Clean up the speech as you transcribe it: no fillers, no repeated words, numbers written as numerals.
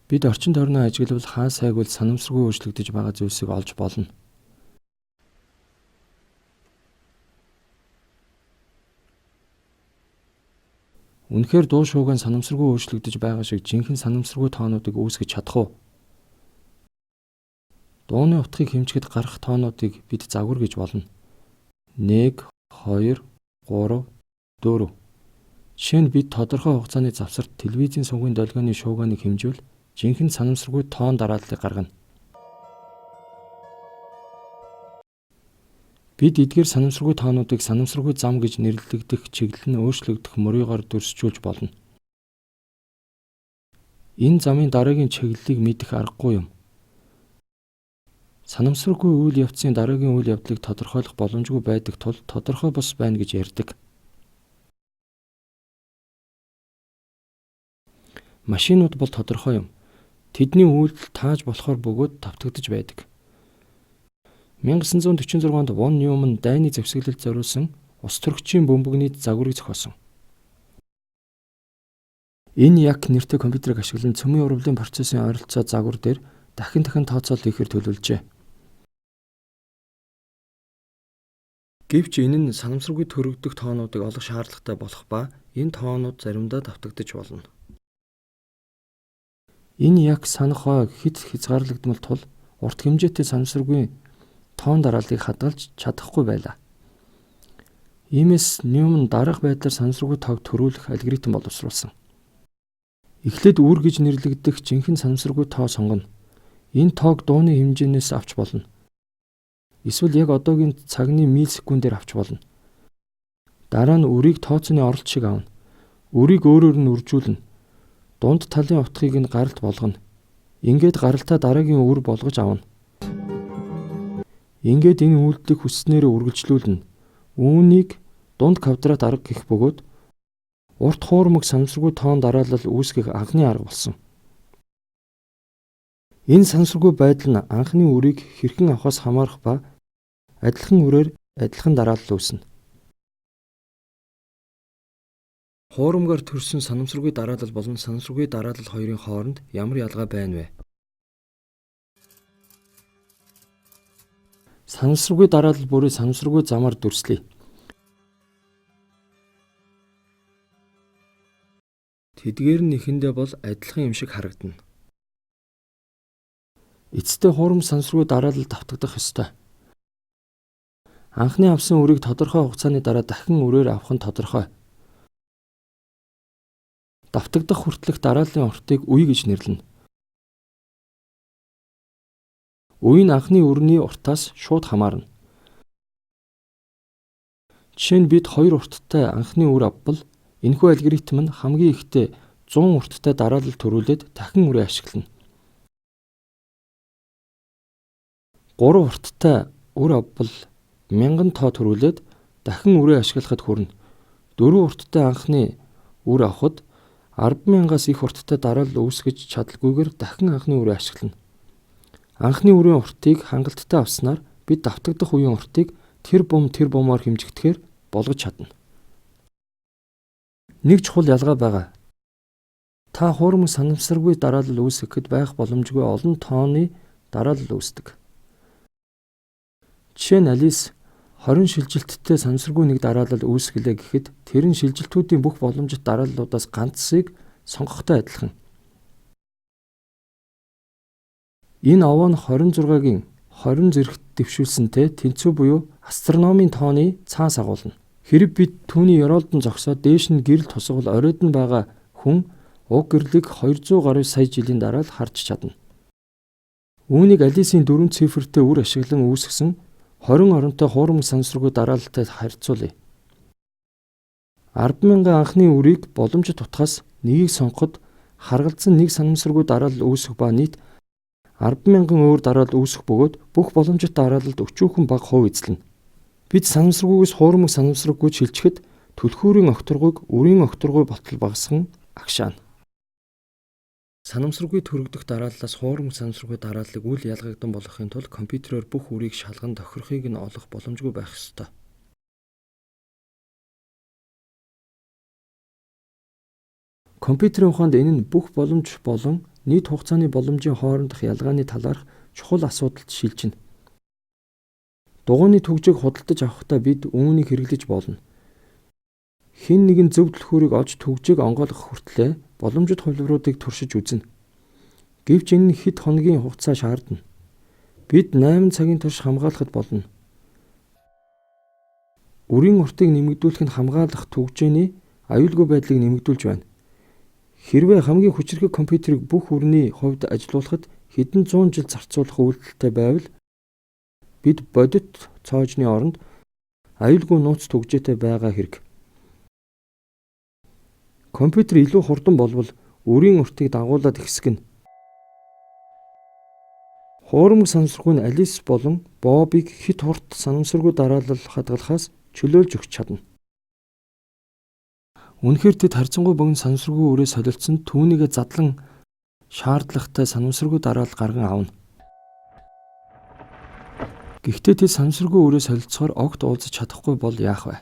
Бид орчин тойрноо ажиглавал хаа сайгвал санамсаргүй өөрчлөгдөж байгаа зүйлсийг олж болно. Үнэхээр дуу шууган санамсаргүй өөрчлөгдөж байгаа шиг жинхэнэ санамсаргүй тоонуудыг үүсгэж чадах уу? Дууны утгыг хэмжихэд гарах тоонуудыг бид загвар гэж болно. 1, 2, 3, 4. Жишээ нь бид тодорхой хугацааны завсарт телевизийн сүнгийн долгионы шуугааныг хэмжвэл жинхэнэ санамсаргүй тоон дарааллыг гаргана. Бид эдгээр санамсаргүй тоонуудыг санамсаргүй зам гэж нэрлэгдэх чиглэл нь өөрчлөгдөх мөрөөгөөр дүрсжүүлж болно. Энэ замын дараагийн чиглэлийг мэдэх аргагүй юм. Санамсаргүй үйл явцын дараагийн үйл явдлыг тодорхойлох боломжгүй байдаг тул тодорхой бус байна гэж ярьдаг. Машинууд бол тодорхой юм. Тэдний үйлдэл тааж болохоор бөгөөд давтагдж байдаг. 1946 онд Вон Ньюман дайны зэвсэглэлд зориулсан ус төрөгчийн бөмбөгний загварыг зохиосон. Энэ яг нэртэй компьютерийг ашиглан цөмийн урвалын процессын ойролцоо загвар дээр дахин тооцоол хийхээр төлөвлөжээ. Гэвч энэ нь санамсаргүй төрөгдөх тоонуудыг олох шаардлагатай болох ба энэ тоонууд заримдаа давтагдаж болно. Энэ яг санах хой хэд хязгаарлагдмал тул урт хэмжээтэй санамсаргүй тоон дарааллыг хадгалж чадахгүй байлаа. Иймээс Ньюман дараах байдлаар санамсаргүй тоог төрүүлэх алгоритм боловсруулсан. Эхлээд үр гэж нэрлэгдэх жинхэнэ санамсаргүй тоо сонгоно. Энэ тоог дууны хэмжээнээс авч болно. Эсвэл яг одоогийн цагны миллисекундээр авч болно. Дараа нь үрийг тооцооны оролт шиг авна. Үрийг өөрөөр нь үржүүлнэ. Дунд талын утгыг нь гаралт болгоно. Ингээд гаралтаа дараагийн үр болгож авна. Ингээд энэ үйлдэлийг хүсснээрээ үргэлжлүүлнэ. Үүнийг дунд квадрат арга гэх бөгөөд урт хуурмаг санамсаргүй тоон дараалал үүсгэх анхны арга болсон. Энэ санамсаргүй байдал нь анхны үрийг хэрхэн авахаас хамаарах ба адилхан үрээр адилхан дараалал үүснэ. Хуурмгаар төрсөн санамсаргүй дараалал болон санамсаргүй дараалал хоёрын хооронд ямар ялгаа байна вэ? Санамсаргүй дараалал бүрийг санамсаргүй замаар дүрслэе. Тэдгээр нь нэхэндээ бол адилхан юм шиг харагдана. Эцэстээ хуурам санамсаргүй дараалал давтагдах ёстой. Анхны авсан үрийг тодорхой хугацааны дараа дахин үрээр авах нь тодорхой. Давтагдах хүртэлх дарааллын уртыг үе гэж нэрлэнэ. Үе нь анхны үрний уртаас шууд хамаарна. Жишээ нь бид 2 урттай анхны үр авбал энэхүү алгоритм нь хамгийн ихдээ 100 урттай дараалал төрүүлээд дахин үрээ ашиглана. 3 урттай үр авбал 1000 тоо төрүүлээд дахин үрээ ашиглахад хүрнэ. 4 урттай анхны үр авахд 10,000-аас их урттай дараалал үүсгэж чадалгүйгээр дахин анхны үрээ ашиглана. Анхны үрийн уртыг хангалттай авснаар бид давтагдах үеийн уртыг тэр бумаар хэмжигдэхээр болгож чадна. Нэг чухал ялгаа байгаа. Та хуурмаг санамсаргүй дараалал үүсгэхэд байх боломжгүй олон тооны дараалал үүсдэг. Жишээ нь Алис 20 шилжилттэй санамсаргүй нэг дараалал үүсгэлээ гэхэд тэр нь шилжилтүүдийн бүх боломжит дарааллуудаас ганцыг сонгохтой адилхан. Энэ овоо нь 26-гийн 20 зэрэгт дэвшүүлсэнтэй тэнцүү буюу астрономийн тооны цаас агуулна. Хэрэв бид түүний ёроолдон зогсоод дээш нь гэрэл тусгал оройд нь байгаа хүн уг гэрлийг 200 гаруй сая жилийн дараа л харж чадна. Үүнийг Алисийн 4 цифртэй үр ашиглан үүсгэсэн 20 оронтой хуурмаг санамсаргүй дараалалтай харьцуулъя. 10,000 анхны үрийг боломжит утгаас нэгийг сонгоход харгалзан нэг санамсаргүй дараалал үүсэх ба нийт 10,000 өөр дараалал үүсэх бөгөөд бүх боломжит дараалалд өчүүхэн бага хувь эзлэнэ. Бид санамсаргүйгээс хуурмаг санамсаргүйд шилжихэд түлхүүрийн огторгуйг үрийн огторгуй болтол багасган агшаана. Санамсаргүй төрөгдөх дарааллаас хуурмаг санамсаргүй дарааллыг үл ялгагдан болгохын тулд компьютероор бүх үрийг шалган тохирохыг нь олох боломжгүй байх ёстой. Компьютерийн ухаанд энэ нь бүх боломж болон нийт хугацааны боломжийн хоорондох ялгааны талаарх чухал асуудалд шилжинэ. Дугуйны түгжийг худалдаж авахдаа бид үүнийг хэрэглэж болно. Хэн нэгэн зөв түлхүүрийг олж түгжийг онгойлгох хүртлээр боломжит хувилбаруудыг туршиж үзнэ. Гэвч энэ нь хэд хоногийн хугацаа шаардна. Бид 8 цагийн турш хамгаалахад болно. Үрийн уртыг нэмэгдүүлэх нь хамгаалах түгжээний аюулгүй байдлыг нэмэгдүүлж байна. Хэрвээ хамгийн хүчирхэг компьютерийг бүх үрний хувьд ажилуулахад хэдэн зуун жил зарцуулах үйлдэлтэй байвал бид бодит цоожны оронд аюулгүй нууц түгжээтэй байгаа хэрэг. Компьютер илүү хурдан болбол үрийн уртыг дагуулад ихсгэнэ. Хуурамч санамсаргүй нь Алис болон Бобыг хэд хурд санамсаргүй дараалал хадгалахаас чөлөөлж өгч чадна. Үнэхээр тэд харьцангуй богино санамсаргүй үрээ солилцсон түүнийгээ задлан шаардлагатай санамсаргүй дараалал гарган авна. Гэхдээ тэд санамсаргүй үрээ солилцохоор огт уулзаж чадахгүй бол яах вэ?